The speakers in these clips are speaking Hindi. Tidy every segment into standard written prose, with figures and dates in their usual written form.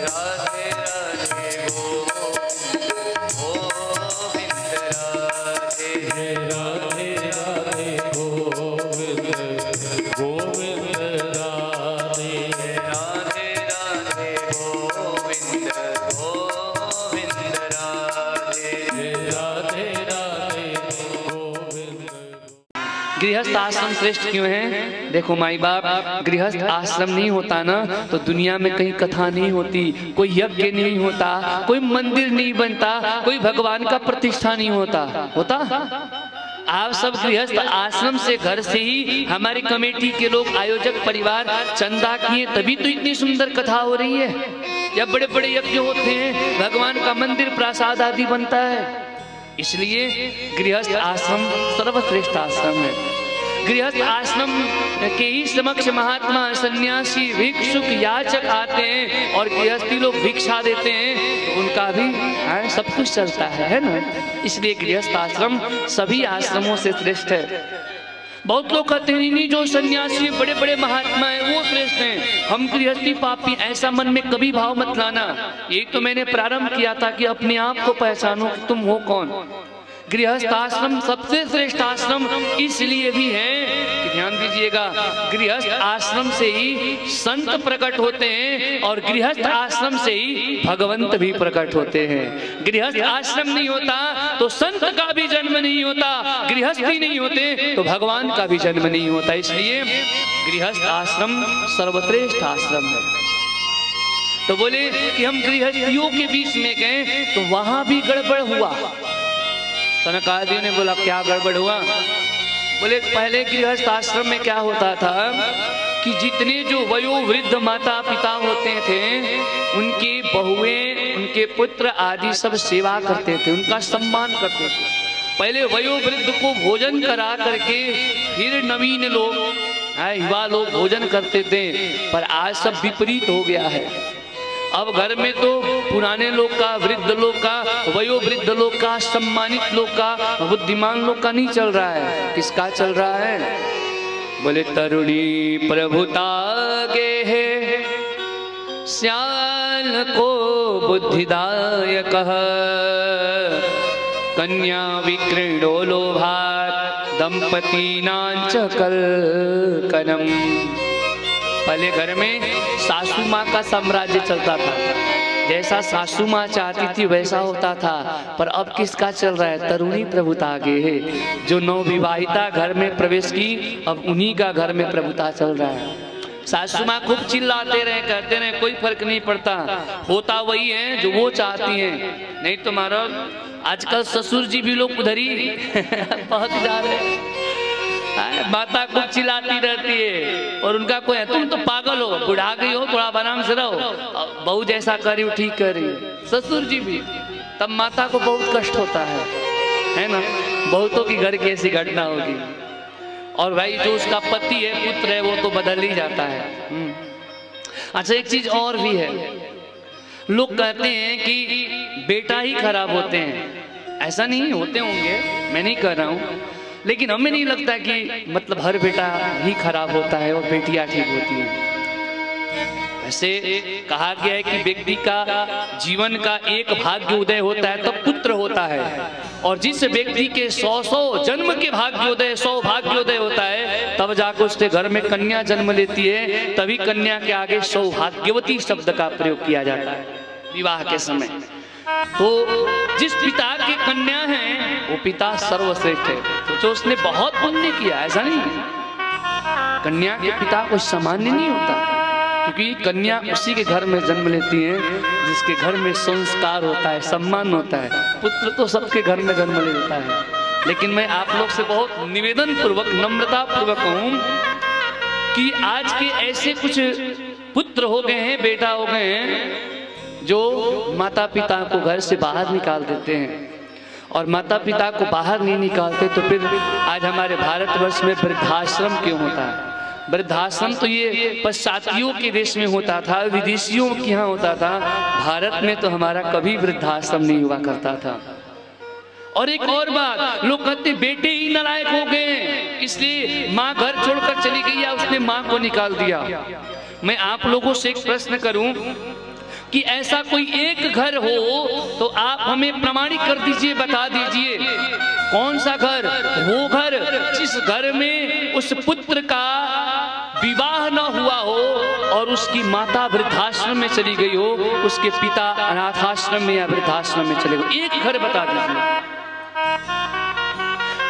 राधे राधे गोविंद राधे राधे राधे गोविंद गोविंद राधे राधे राधे गोविंद गोविंद राधे राधे राधे गोविंद। गृहस्थ आश्रम श्रेष्ठ क्यों है? देखो माई बाप, गृहस्थ आश्रम नहीं होता ना तो दुनिया में कहीं कथा नहीं होती, कोई यज्ञ नहीं होता, कोई मंदिर नहीं बनता, कोई भगवान का प्रतिष्ठा नहीं होता। आप सब गृहस्थ आश्रम से, घर से ही हमारी कमेटी के लोग, आयोजक परिवार चंदा किए, तभी तो इतनी सुंदर कथा हो रही है। या बड़े बड़े यज्ञ होते हैं, भगवान का मंदिर प्रसाद आदि बनता है। इसलिए गृहस्थ आश्रम सर्वश्रेष्ठ आश्रम है। गृहस्थ आश्रम के ही समक्ष महात्मा, सन्यासी, भिक्षुक, याचक आते हैं और गृहस्थी लोग भिक्षा देते हैं, तो उनका भी सब कुछ चलता है ना। इसलिए गृहस्थ आश्रम सभी आश्रमों से श्रेष्ठ है। बहुत लोग कहते हैं नहीं, जो सन्यासी बड़े बड़े महात्मा हैं वो श्रेष्ठ हैं, हम गृहस्थी पापी। ऐसा मन में कभी भाव मत लाना। यही तो मैंने प्रारंभ किया था कि अपने आप को पहचानो कि तुम हो कौन। गृहस्थ आश्रम सबसे श्रेष्ठ आश्रम इसलिए भी है कि ध्यान दीजिएगा, गृहस्थ आश्रम से ही संत प्रकट होते हैं और गृहस्थ आश्रम से ही भगवंत भी प्रकट होते हैं। गृहस्थ आश्रम नहीं होता तो संत का भी जन्म नहीं होता, गृहस्थी नहीं होते तो भगवान का भी जन्म नहीं होता। इसलिए गृहस्थ आश्रम सर्वश्रेष्ठ आश्रम है। तो बोले कि हम गृहस्थियों के बीच में गए तो वहां भी गड़बड़ हुआ। सनकादियों ने बोला क्या गड़बड़ हुआ? बोले पहले गृहस्थ आश्रम में क्या होता था कि जितने जो वयोवृद्ध माता पिता होते थे, उनकी बहुएं, उनके पुत्र आदि सब सेवा करते थे, उनका सम्मान करते थे। पहले वयोवृद्ध को भोजन करा करके फिर नवीन लोग, युवा लोग भोजन करते थे। पर आज सब विपरीत हो गया है। अब घर में तो पुराने लोग का, वृद्ध लोग का, वयोवृद्ध लोग का, सम्मानित लोग का, बुद्धिमान लोग का नहीं चल रहा है। किसका चल रहा है? बोले तरुणी प्रभुता गे है, श्याल को बुद्धिदायक, कन्या विक्रीडो लोभात दंपति नांच कलकनम। पहले घर में सासू माँ का साम्राज्य चलता था, जैसा सासू माँ चाहती थी वैसा होता था। पर अब किसका चल रहा है? तरुणी प्रभुता आगे है। जो नवविवाहिता घर में प्रवेश की, अब उन्हीं का घर में प्रभुता चल रहा है। सासू माँ खूब चिल्लाते रहे, कहते रहे, कोई फर्क नहीं पड़ता, होता वही है जो वो चाहती हैं। नहीं तो महाराज आजकल ससुर जी भी लोग उधर ही पहुंच जा रहे हैं। माता को चिल्लाती रहती है और उनका कोई है, तुम तो पागल हो, बुढ़ा गई हो, थोड़ा आराम से रहो, बहू जैसा कर रही हो ठीक कर रही है। ससुर जी भी, तब माता को बहुत कष्ट होता है ना। बहुतों की घर की ऐसी घटना होगी। और भाई जो उसका पति है, पुत्र है, वो तो बदल ही जाता है। अच्छा एक चीज और भी है, लोग कहते हैं कि बेटा ही खराब होते हैं। ऐसा नहीं होते होंगे, मैं नहीं कह रहा हूँ, लेकिन हमें नहीं लगता कि मतलब हर बेटा ही खराब होता है और बेटियां ठीक होती हैं। ऐसे कहा गया है कि व्यक्ति का जीवन का एक भाग्य उदय होता है तब पुत्र होता है, और जिस व्यक्ति के 100 जन्म के भाग्योदय, 100 भाग्योदय होता है, तब जाकर उसके घर में कन्या जन्म लेती है। तभी कन्या के आगे सौभाग्यवती शब्द का प्रयोग किया जाता है विवाह के समय। तो जिस पिता की कन्या है वो पिता सर्वश्रेष्ठ है। तो उसने बहुत पुण्य किया, ऐसा नहीं। कन्या के पिता कोई सामान्य नहीं होता, क्योंकि कन्या उसी के घर में जन्म लेती है जिसके घर में संस्कार होता है, सम्मान होता है। पुत्र तो सबके घर में जन्म ले लेता है। लेकिन मैं आप लोग से बहुत निवेदन पूर्वक, नम्रता पूर्वक कहूं कि आज के ऐसे कुछ पुत्र हो गए हैं, बेटा हो गए हैं, जो माता पिता को घर से बाहर निकाल देते हैं। और माता पिता को बाहर नहीं निकालते तो फिर आज हमारे भारतवर्ष में वृद्धाश्रम क्यों होता है? वृद्धाश्रम तो ये पाश्चात्यों के देश में होता था, विदेशियों के यहाँ होता था। भारत में तो हमारा कभी वृद्धाश्रम नहीं हुआ करता था। और एक और बात, लोग कहते बेटे ही नालायक हो गए, इसलिए माँ घर छोड़कर चली गई या उसने माँ को निकाल दिया। मैं आप लोगों से एक प्रश्न करूं कि ऐसा कोई एक घर हो तो आप हमें प्रमाणित कर दीजिए, बता दीजिए कौन सा घर, वो घर जिस घर में उस पुत्र का विवाह न हुआ हो और उसकी माता वृद्धाश्रम में चली गई हो, उसके पिता अनाथाश्रम में या वृद्धाश्रम में चले गए। एक घर बता दीजिए,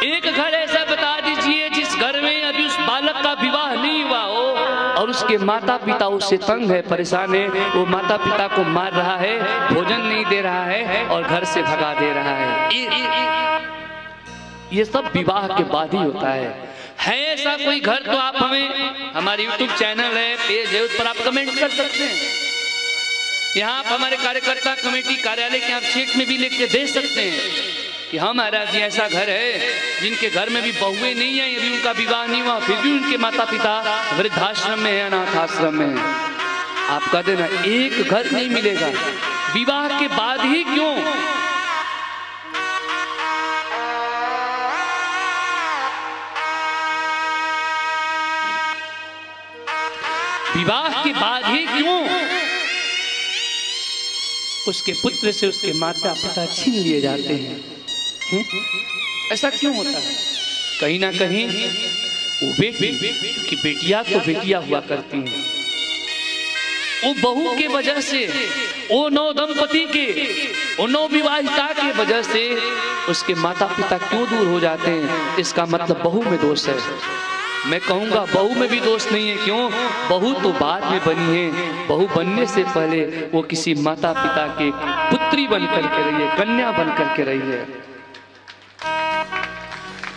एक घर ऐसा बता दीजिए जिस घर में अभी उस बालक का विवाह नहीं हुआ हो और उसके माता पिता उससे तंग है, परेशान है, वो माता पिता को मार रहा है, भोजन नहीं दे रहा है और घर से भगा दे रहा है। ये सब विवाह के बाद ही होता है ऐसा कोई घर तो आप हमें, हमारे YouTube चैनल है, पेज है, उस पर आप कमेंट कर सकते हैं। यहाँ आप हमारे कार्यकर्ता कमेटी कार्यालय के आप चेक में भी लिख के दे सकते हैं कि हाँ महाराज जी ऐसा घर है जिनके घर में भी बहुएं नहीं है, यदि उनका विवाह नहीं हुआ फिर भी उनके माता पिता वृद्धाश्रम में है, अनाथाश्रम में है। आप कह देना एक घर नहीं मिलेगा, विवाह के बाद ही क्यों, विवाह के बाद ही क्यों उसके पुत्र से उसके माता पिता छीन लिए जाते हैं? ऐसा क्यों होता है? कहीं ना कहीं वो बेटी की बेटियां तो बेटियां हुआ करती हैं, वो बहू के वजह से, वो नव दंपति के, वो नव विवाहिता के वजह से उसके माता पिता क्यों दूर हो जाते हैं? इसका मतलब बहू में दोष है। मैं कहूँगा बहू में भी दोष नहीं है। क्यों? बहू तो बाद में बनी है, बहू बनने से पहले वो किसी माता पिता के पुत्री बन करके रही है, कन्या बन करके रही है।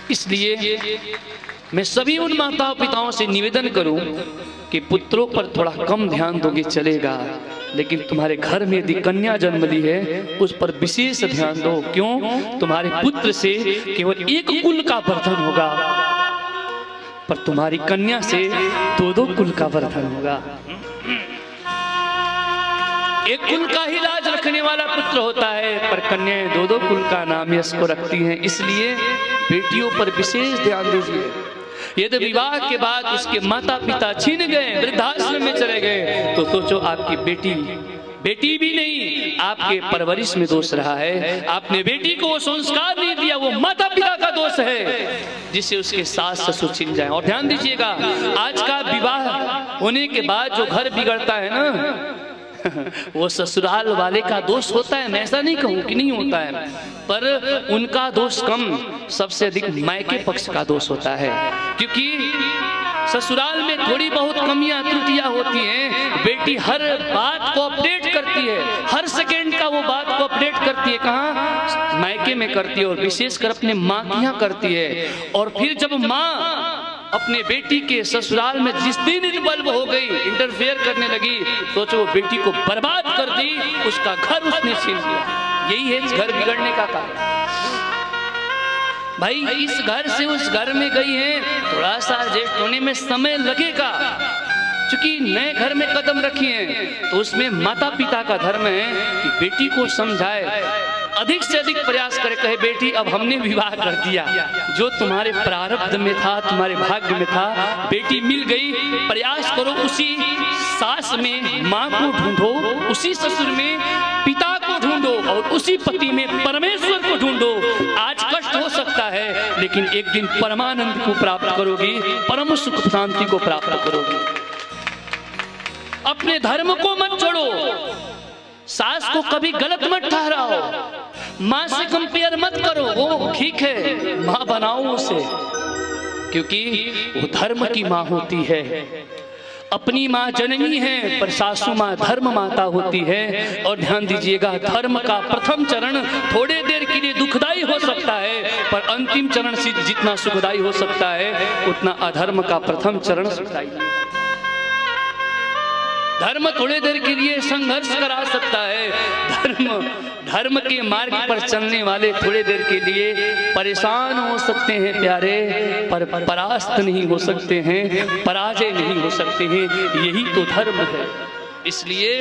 इसलिए मैं सभी उन माताओं पिताओं से निवेदन करूं कि पुत्रों पर थोड़ा कम ध्यान दोगे चलेगा, लेकिन तुम्हारे घर में यदि कन्या जन्म ली है उस पर विशेष ध्यान दो। क्यों? तुम्हारे पुत्र से केवल एक कुल का वर्धन होगा, पर तुम्हारी कन्या से दो दो कुल का वर्धन होगा। एक कुल का ही लाज रखने वाला पुत्र होता है, पर कन्याएं दो दो कुल का नाम यश को रखती हैं। इसलिए बेटियों पर विशेष ध्यान दीजिए। यदि विवाह के बाद उसके माता पिता छीन गए, वृद्धाश्रम में चले गए, तो सोचो आपकी बेटी भी नहीं, आपके परवरिश में दोष रहा है। आपने बेटी को वो संस्कार नहीं दिया, वो माता पिता का दोष है जिससे उसके सास ससुर छिन जाए। और ध्यान दीजिएगा, आज का विवाह होने के बाद जो घर बिगड़ता है ना, वो ससुराल वाले का दोष होता है। मैं ऐसा नहीं कहूँ कि नहीं होता है, पर उनका दोष कम, सबसे अधिक मायके पक्ष का दोष होता है। क्योंकि ससुराल में थोड़ी बहुत कमियां त्रुटियां होती हैं, बेटी हर बात को अपडेट करती है, हर सेकेंड का वो बात को अपडेट करती है। कहाँ? मायके में करती है, और विशेषकर अपने माँ की यहाँ करती है। और फिर जब माँ अपने बेटी के ससुराल में जिस दिन इन्वॉल्व हो गई, इंटरफेयर करने लगी, सोचो वो बेटी को बर्बाद कर दी, उसका घर उसने छीन लिया। यही है घर बिगड़ने का कारण। भाई इस घर से उस घर में गई है, थोड़ा सा एडजस्ट होने में समय लगेगा, क्योंकि नए घर में कदम रखी है, तो उसमें माता पिता का धर्म है कि बेटी को समझाए, अधिक से अधिक प्रयास करे, कहे बेटी अब हमने विवाह कर दिया, जो तुम्हारे प्रारब्ध में था, तुम्हारे भाग्य में था, बेटी मिल गई, प्रयास करो उसी सास में माँ को ढूंढो, उसी ससुर में पिता को ढूंढो, और उसी पति में परमेश्वर को ढूंढो। आज कष्ट हो सकता है, लेकिन एक दिन परमानंद को प्राप्त करोगी, परम सुख शांति को प्राप्त करोगी। अपने धर्म को मत छोड़ो, सास को कभी गलत मत ठहराओ, माँ से कंपेयर मत करो। वो ठीक है, माँ बनाओ उसे, क्योंकि वो धर्म की माँ होती है। अपनी माँ जननी है, पर सासू माँ धर्म माता होती है। और ध्यान दीजिएगा, धर्म का प्रथम चरण थोड़े देर के लिए दुखदाई हो सकता है, पर अंतिम चरण से जितना सुखदाई हो सकता है उतना अधर्म का प्रथम चरण सुखदाई। धर्म थोड़े देर के लिए संघर्ष करा सकता है, धर्म के मार्ग पर चलने वाले थोड़े देर के लिए परेशान हो सकते हैं प्यारे, पर परास्त नहीं हो सकते हैं, पराजय नहीं हो सकते हैं। यही तो धर्म है। इसलिए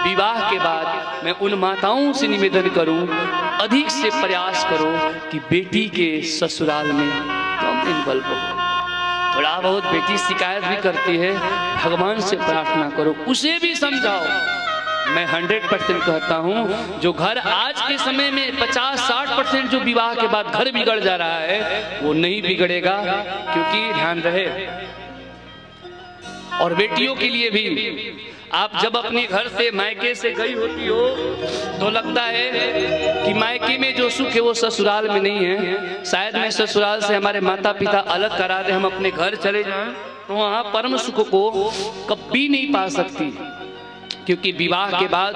विवाह के बाद मैं उन माताओं से निवेदन करूं, अधिक से प्रयास करो कि बेटी के ससुराल में कम इन्वॉल्व हो। थोड़ा बहुत बेटी शिकायत भी करती है, भगवान से प्रार्थना करो, उसे भी समझाओ मैं 100% कहता हूँ, जो घर आज के समय में 50-60% जो विवाह के बाद घर बिगड़ जा रहा है वो नहीं बिगड़ेगा, क्योंकि ध्यान रहे। और बेटियों के लिए भी, आप जब अपने घर से मायके से गई होती हो तो लगता है कि मायके में जो सुख है वो ससुराल में नहीं है। शायद मैं ससुराल से हमारे माता पिता अलग करा दे, हम अपने घर चले जाएं तो वहाँ परम सुख को कभी नहीं पा सकती, क्योंकि विवाह के बाद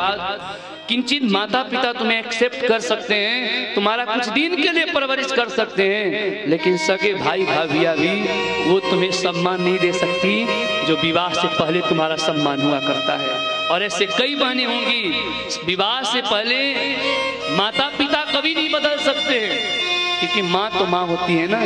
किंचित माता पिता तुम्हें एक्सेप्ट कर सकते हैं, तुम्हारा कुछ दिन के लिए परवरिश कर सकते हैं, लेकिन सगे भाई भाभिया भी वो तुम्हें सम्मान नहीं दे सकती जो विवाह से पहले तुम्हारा सम्मान हुआ करता है। और ऐसे कई बहनें होंगी, विवाह से पहले माता पिता कभी नहीं बदल सकते हैं, क्योंकि माँ तो माँ होती है ना,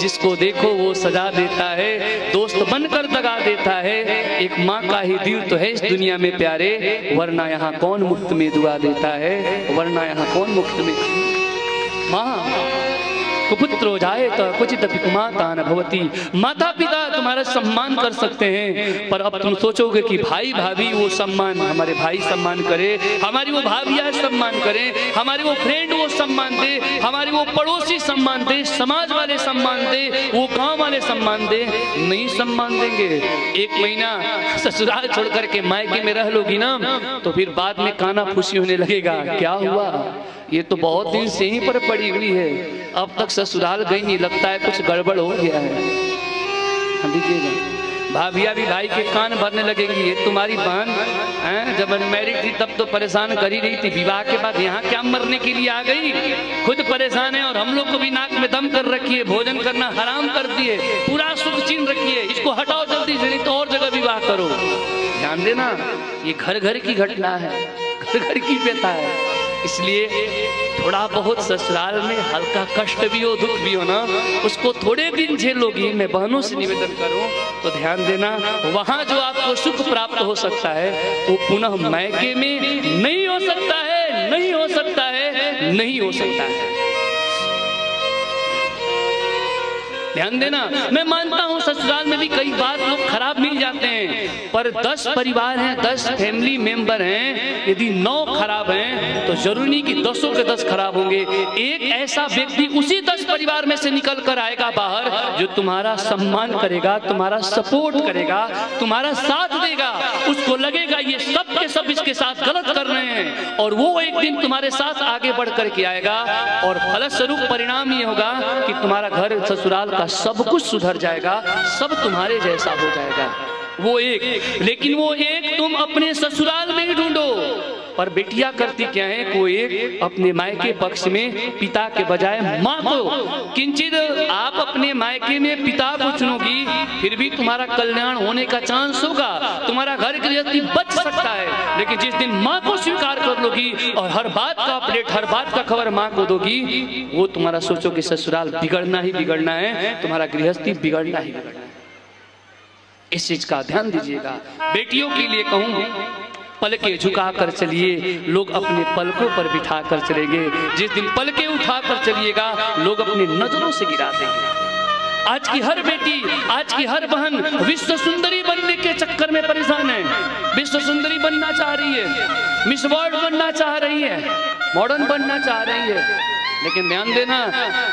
जिसको देखो वो सजा देता है, दोस्त बनकर दगा देता है। एक माँ का ही दिल तो है इस दुनिया में प्यारे, वरना यहाँ कौन मुफ्त में दुआ देता है, वरना यहाँ कौन मुफ्त में। माँ कुपुत्रो जाए तो कुचित पिकुमाता न भवती, माता पिता तुम्हारा सम्मान कर सकते हैं, पर अब तुम सोचोगे कि भाई भाभी वो सम्मान, हमारे भाई सम्मान करे, हमारी वो भाभियाँ सम्मान करें, हमारी वो फ्रेंड वो सम्मान दे, हमारी वो पड़ोसी सम्मान दे, समाज वाले सम्मान दे, वो गांव वाले सम्मान दे, नहीं सम्मान देंगे। एक महीना ससुराल छोड़ करके मायके में रह लोगी ना तो फिर बाद में काना फूसी होने लगेगा, क्या हुआ, ये तो बहुत दिन से ही पर पड़ी हुई है, अब तक ससुराल गई नहीं, लगता है कुछ गड़बड़ हो गया है। दीजिएगा, भाभिया भी भाई के कान भरने लगेगी, ये तुम्हारी बहन है, जब मैरिड थी तब तो परेशान कर ही रही थी, विवाह के बाद यहाँ क्या मरने के लिए आ गई, खुद परेशान है और हम लोग को भी नाक में दम कर रखी है, भोजन करना हराम कर दिए, पूरा सुख छीन रखी है, इसको हटाओ जल्दी से, नहीं तो और जगह विवाह करो। ध्यान देना, ये घर घर की घटना है, घर घर की व्यथा है। इसलिए थोड़ा बहुत ससुराल में हल्का कष्ट भी हो, दुख भी हो ना, उसको थोड़े दिन झेलोगी। मैं बहनों से निवेदन करूं तो ध्यान देना, वहां जो आपको सुख प्राप्त हो सकता है वो पुनः मायके में नहीं हो सकता है, नहीं हो सकता है, नहीं हो सकता है। ध्यान देना, मैं मानता हूं ससुराल में भी कई बार लोग खराब मिल जाते हैं, पर 10 परिवार हैं, 10 फैमिली मेंबर हैं, यदि 9 खराब हैं तो जरूरी नहीं कि 10 के 10 खराब होंगे। एक ऐसा व्यक्ति उसी 10 परिवार में से निकल कर आएगा बाहर, जो तुम्हारा सम्मान करेगा, तुम्हारा सपोर्ट करेगा, तुम्हारा साथ देगा। उसको लगेगा ये सब के सब इसके साथ गलत कर रहे हैं, और वो एक दिन तुम्हारे साथ आगे बढ़ करके आएगा, और फलस्वरूप परिणाम ये होगा कि तुम्हारा घर ससुराल का सब कुछ सुधर जाएगा, सब तुम्हारे जैसा हो जाएगा। वो एक, लेकिन वो एक तुम अपने ससुराल में ही ढूंढो। पर बेटियां करती क्या है, कोई एक अपने मायके पक्ष में पिता के बजाय माँ को, किंचित आप अपने मायके में पिता को चुनोगी फिर भी तुम्हारा कल्याण होने का चांस होगा, तुम्हारा घर गृहस्थी बच सकता है। लेकिन जिस दिन माँ को स्वीकार कर लोगी और हर बात का अपडेट, हर बात का खबर माँ को दोगी, वो तुम्हारा सोचो कि ससुराल बिगड़ना ही बिगड़ना है, तुम्हारा गृहस्थी बिगड़ना ही बिगड़ना है। इस चीज का ध्यान दीजिएगा। बेटियों के लिए कहूं, पलके झुका कर चलिए, लोग अपने पलकों पर बिठा कर चलेंगे। जिस दिन पलके उठा कर चलिएगा, लोग अपनी नजरों से गिरा देंगे। आज की हर बेटी, आज की हर बहन विश्व सुंदरी बनने के चक्कर में परेशान है, विश्व सुंदरी बनना चाह रही है, मिस वर्ल्ड बनना चाह रही है, मॉडर्न बनना चाह रही है। लेकिन ध्यान देना,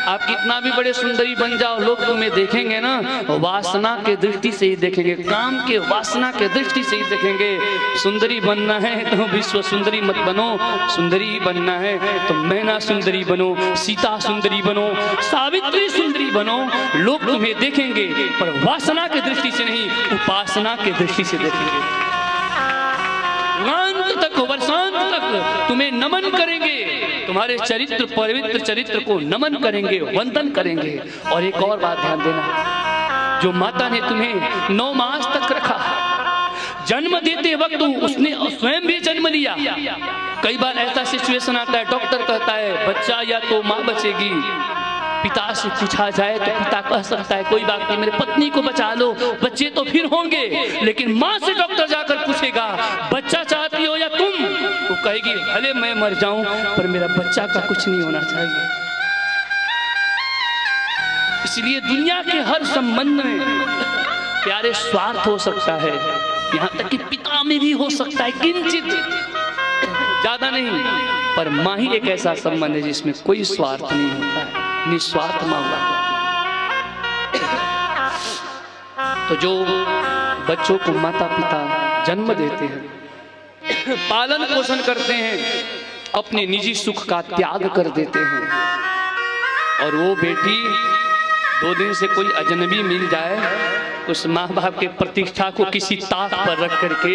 आप कितना भी बड़े सुंदरी बन जाओ, लोग तुम्हें देखेंगे ना वासना के दृष्टि से ही देखेंगे, काम के वासना के दृष्टि से ही देखेंगे। सुंदरी बनना है तो विश्व सुंदरी मत बनो, सुंदरी बनना है तो मैना सुंदरी बनो, सीता सुंदरी बनो, सावित्री सुंदरी बनो। लोग तुम्हें देखेंगे पर वासना के दृष्टि से नहीं, उपासना के दृष्टि से देखेंगे। अंत तक, वर्षांत तक तुम्हें नमन करेंगे, तुम्हारे चरित्र, पवित्र चरित्र को नमन करेंगे, वंदन करेंगे। और एक और बात ध्यान देना, जो माता ने तुम्हें 9 मास तक रखा, जन्म देते वक्त उसने स्वयं भी जन्म लिया। कई बार ऐसा सिचुएशन आता है, डॉक्टर कहता है बच्चा या तो माँ बचेगी, पिता से पूछा जाए तो पिता कह सकता है कोई बात नहीं, मेरे पत्नी को बचा लो, बच्चे तो फिर होंगे। लेकिन माँ से डॉक्टर जाकर पूछेगा बच्चा चाहती हो या तुम, वो कहेगी भले मैं मर जाऊं पर मेरा बच्चा का कुछ नहीं होना चाहिए। इसलिए दुनिया के हर संबंध में प्यारे स्वार्थ हो सकता है, यहाँ तक कि पिता में भी हो सकता है, किंचित, ज्यादा नहीं, पर माँ ही एक ऐसा संबंध है जिसमें कोई स्वार्थ नहीं होता है, निस्वार्थ माँ होता है। तो जो बच्चों को माता पिता जन्म देते हैं, पालन पोषण करते हैं, अपने निजी सुख का त्याग कर देते हैं, और वो बेटी 2 दिन से कोई अजनबी मिल जाए, उस माँ बाप के प्रतिष्ठा को किसी ताक पर रख करके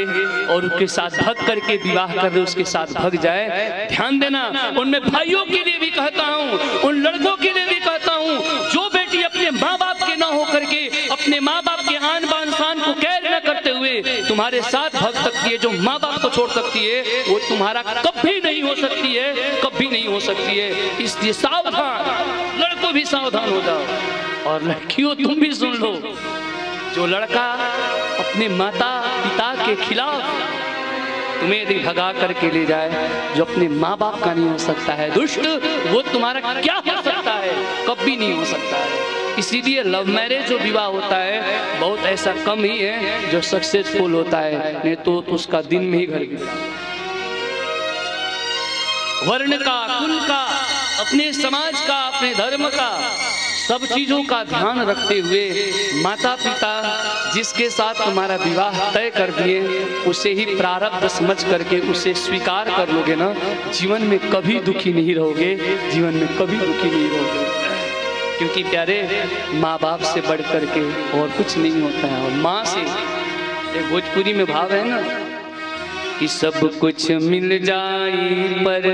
और उसके साथ भग करके विवाह कर दे, उसके साथ भग जाए। ध्यान देना, उनमें भाइयों के लिए भी कहता हूँ, उन लड़कों के लिए भी कहता हूँ, जो बेटी अपने माँ बाप के ना हो करके अपने माँ बाप के आन बान शान को कैर न करते हुए तुम्हारे साथ भग सकती है, जो माँ बाप को छोड़ सकती है, वो तुम्हारा कभी नहीं हो सकती है, कभी नहीं हो सकती है। इसलिए सावधान, लड़कों भी सावधान हो जाओ, और लड़कियों तुम भी सुन लो, जो लड़का अपने माता पिता के खिलाफ तुम्हें यदि भगा करके ले जाए, जो अपने माँ बाप का नहीं हो सकता है, दुष्ट, वो तुम्हारा क्या हो सकता है, कभी नहीं हो सकता है। इसीलिए लव मैरिज जो विवाह होता है बहुत ऐसा कम ही है जो सक्सेसफुल होता है, नहीं तो उसका दिन में ही घर बिगड़ा। वर्ण का, कुल का, अपने समाज का, अपने धर्म का, सब चीजों का ध्यान रखते हुए माता पिता जिसके साथ तुम्हारा विवाह तय कर दिए, उसे ही प्रारब्ध समझ करके उसे स्वीकार कर लोगे ना, जीवन में कभी दुखी नहीं रहोगे, जीवन में कभी दुखी नहीं रहोगे। क्योंकि प्यारे, माँ बाप से बढ़ करके और कुछ नहीं होता है। और माँ से, एक भोजपुरी में भाव है ना कि सब कुछ मिल जाए पर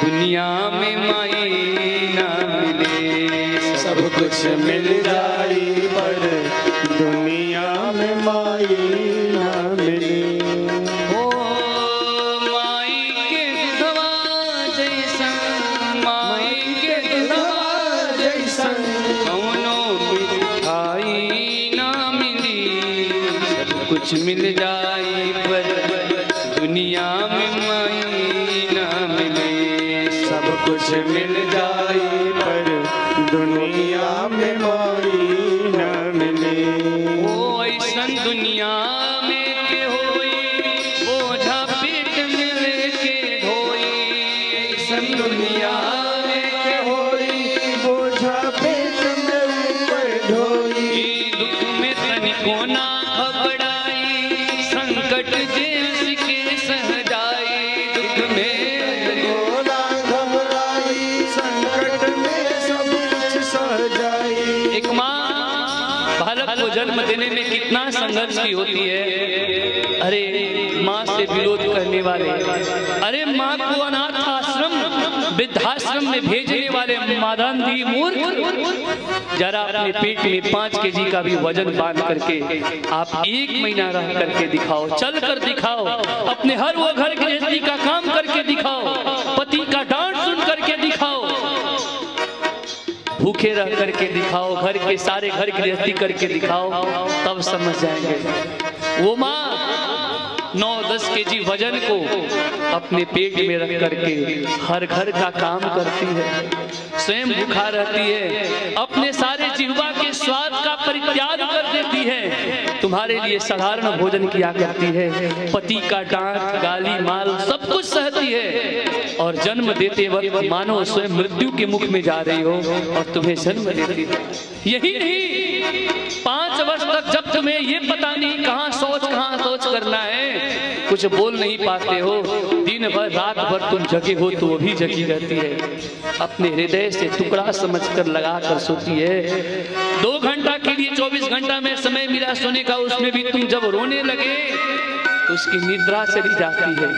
दुनिया में माई ना मिले, सब कुछ मिल जाए पर दुनिया में माई ना मिले। ओ माई के दुधवा जैसन, माई के दुधवा जैसन कौनो मिठाई ना मिली, सब कुछ मिल जाए पर दुनिया में माई ना मिले, सब कुछ मिल जाए पर दुनिया में माई न मिले। ओ ऐसन दुनिया में के होई, बोझा पेट में लेके ढोई, ऐसन दुनिया में के होई, बोझा पेट में लेके ढोई, दुख में तनिको ना घबराई, संकट जैस के सह जाई, दुख में ना घबराई, संकट में सब कुछ सह जाई। एक माँ बालक को जन्म देने में कितना संघर्ष की होती है। अरे माँ से विरोध करने वाले, अरे माँ को अनाथ आश्रम वृद्धाश्रम में भेजने वाले मादांधी मूर्ख, जरा अपने पेट में 5 kg का भी वजन बांध करके आप 1 महीना रह करके दिखाओ, चल कर दिखाओ, अपने हर वो घर गृहस्थी का काम करके दिखाओ, पति का डांट सुन करके दिखाओ, भूखे रह करके दिखाओ, घर के सारे घर गृहस्थी करके दिखाओ, तब समझ जाएंगे। वो माँ 9-10 kg वजन को अपने पेट में रख करके हर घर का काम करती है, स्वयं भूखा रहती है, अपने सारे जिह्वा के स्वाद का परित्याग कर देती है, तुम्हारे लिए साधारण भोजन किया करती है, पति का डांट गाली माल सब कुछ सहती है, और जन्म देते वक्त मानो स्वयं मृत्यु के मुख में जा रही हो और तुम्हें जन्म देती है। यही नहीं, 5 वर्ष तक जब तुम्हें ये पता नहीं कहाँ सोच करना है, कुछ बोल नहीं पाते हो, दिन भर रात भर तुम जगे हो तो वो भी जगी रहती है, अपने हृदय से टुकड़ा समझकर लगा कर सोती है। 2 घंटा के लिए 24 घंटा में समय मिला सोने का, उसमें भी तुम जब रोने लगे तो उसकी निद्रा चली जाती है।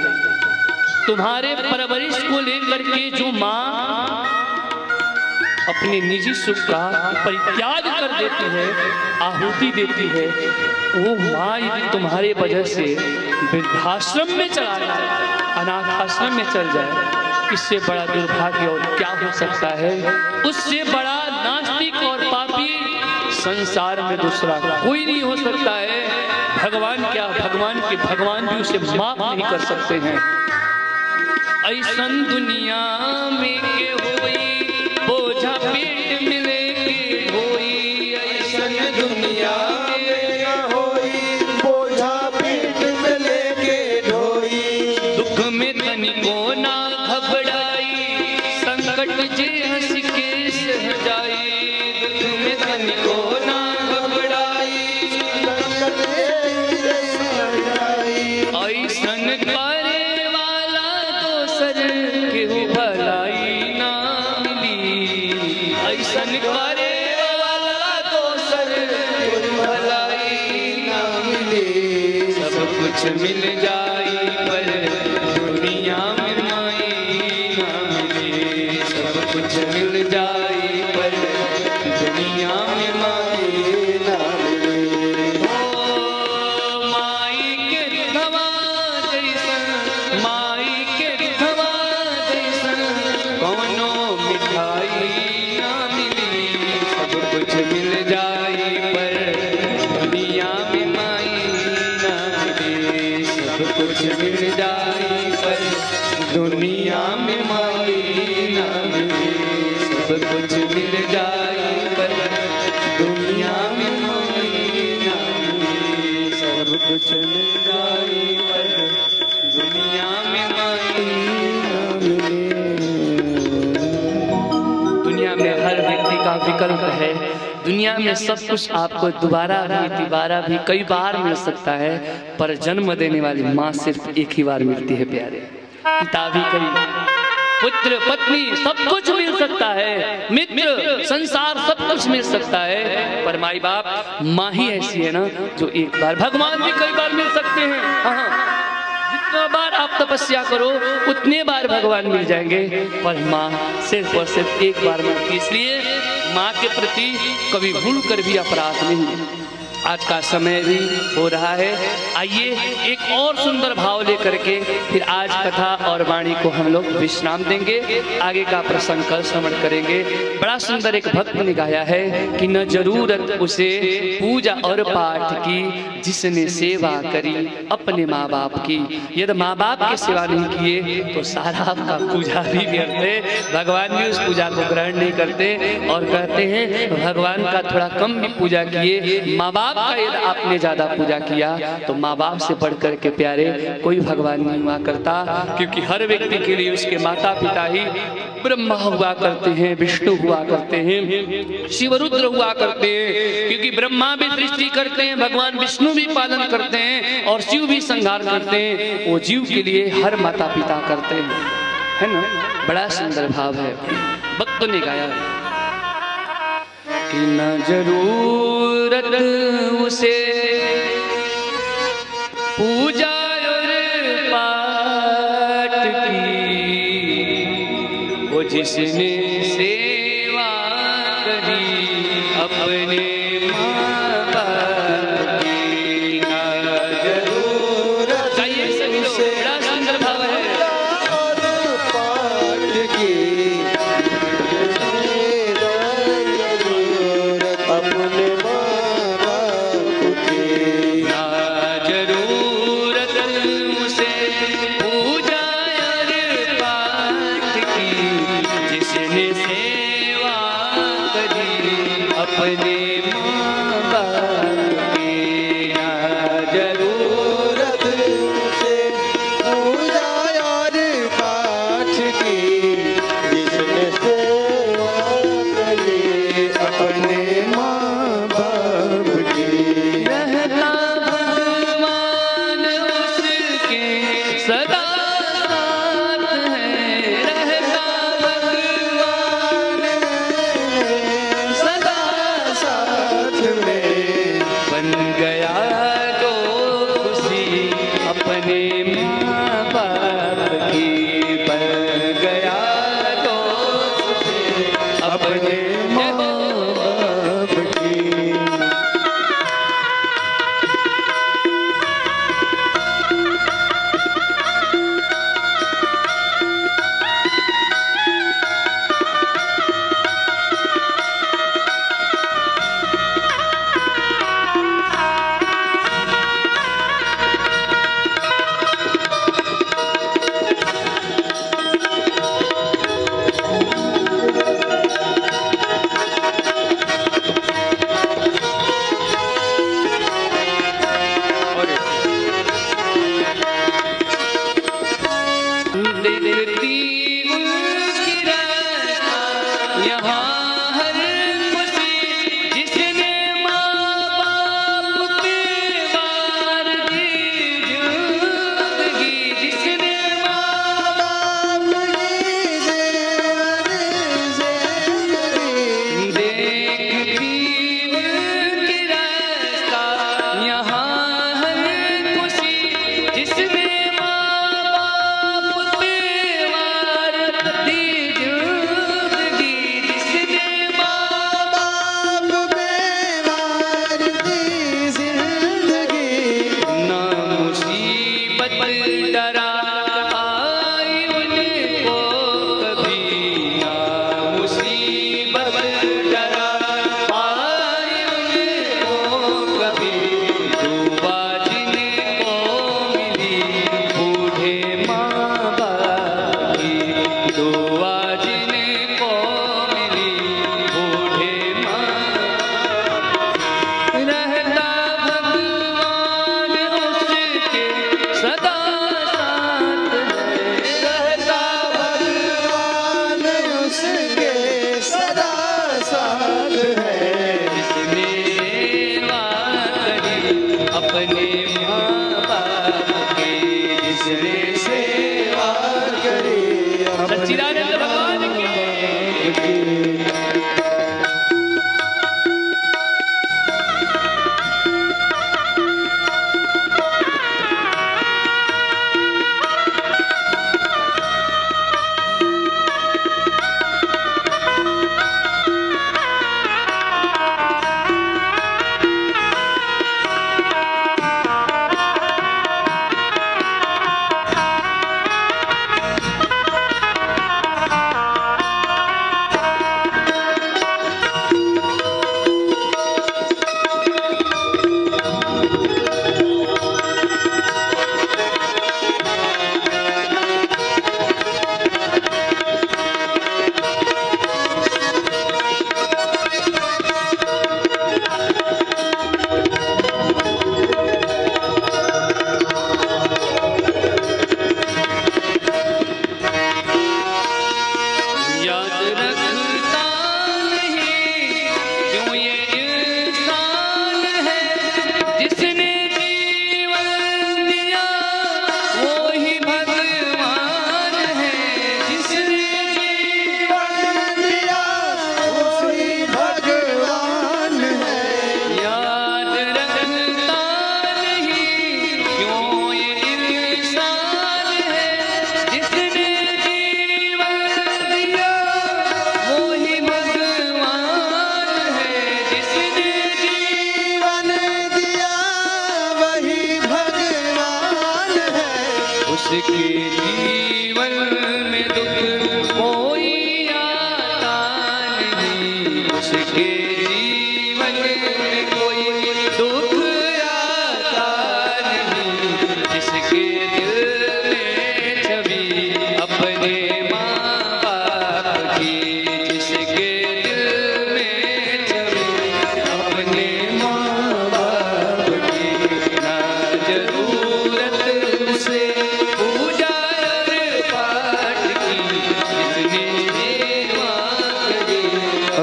तुम्हारे परवरिश को लेकर के जो माँ अपने निजी सुख का परित्याग कर देती है, आहुति देती है, वो माँ यदि तुम्हारे वजह से वृद्धाश्रम में चला जाए, अनाथ आश्रम में चल जाए, इससे बड़ा दुर्भाग्य और क्या हो सकता है। उससे बड़ा नास्तिक और पापी संसार में दूसरा कोई नहीं हो सकता है। भगवान क्या, भगवान भी उसे माफ नहीं कर सकते हैं। ऐसन दुनिया में के होई, बोझा पेट में लेके होई, ऐसन दुनिया में होई, माई के दुधवा जैसन कौनो मिठाई ना मिली। सब कुछ मिल जाई पर दुनिया में माई ना मिली। सब कुछ मिल जाई पर दुनिया में माई ना मिली। सब कुछ मिल जाई पर दुनिया में माई ना मिली। सब कुछ मिल जाई पर दुनिया में माई ना मिली। दुनिया में हर व्यक्ति का विकल्प है। दुनिया में सब कुछ आपको दोबारा भी कई बार मिल सकता है, पर जन्म देने वाली माँ सिर्फ एक ही बार मिलती है प्यारे। पिता भी कई, पुत्र पत्नी सब कुछ मिल सकता है, मित्र संसार सब कुछ मिल सकता है, पर माई बाप माँ ही ऐसी है ना जो एक बार, भगवान भी कई बार मिल सकते हैं। हाँ, जितना बार आप तपस्या करो उतने बार भगवान मिल जाएंगे, पर माँ सिर्फ और सिर्फ एक बार मिलती। इसलिए माँ के प्रति कभी भूल कर भी अपराध नहीं। आज का समय भी हो रहा है। आइए एक और सुंदर भाव लेकर के फिर आज कथा और वाणी को हम लोग विश्राम देंगे। आगे का प्रसंग कल श्रवण करेंगे। बड़ा सुंदर एक भक्त ने गाया है कि न जरूरत उसे पूजा और पाठ की, जिसने सेवा करी अपने माँ बाप की। यदि माँ बाप की सेवा नहीं किए तो सारा आपका पूजा भी व्यर्थ है। भगवान भी उस पूजा को ग्रहण नहीं करते और कहते हैं भगवान का थोड़ा कम भी पूजा किए, माँ बाप का यदि आपने ज्यादा पूजा किया तो माँ बाप से बढ़कर के प्यारे कोई भगवान नहीं हुआ करता। क्योंकि हर व्यक्ति के लिए उसके माता पिता ही ब्रह्मा हुआ करते हैं, विष्णु हुआ करते हैं, शिवरुद्र हुआ करते हैं। क्योंकि ब्रह्मा भी सृष्टि करते हैं, भगवान विष्णु भी पालन करते हैं और शिव भी संहार करते हैं। वो जीव के लिए हर माता पिता करते हैं, है ना। बड़ा सुंदर भाव है। भक्त ने गाया कि न जरूरत उसे पूजा और पाठ की, वो जिसने सेवा करी अपने माँ बाप की। न जरूरत उसे बड़ा सुंदर भाव है। जिसने सेवा करी सच्चिदानंद भगवान की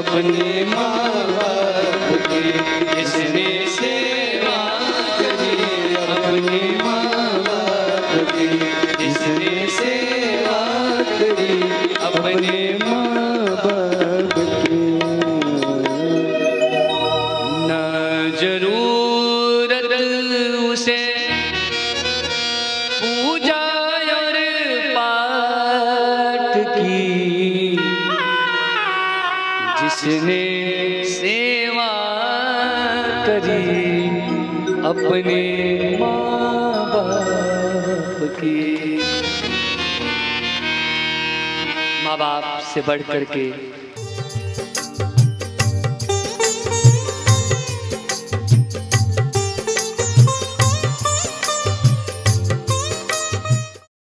अपने माँ बाप की जिसने सेवा करी अपने माँ बाप की जिसने सेवा करी अपने माँ बाप की न जरूरत उसे पूजा और पाठ की जिसने सेवा करी अपने माँ बाप की। माँ बाप से बढ़ करके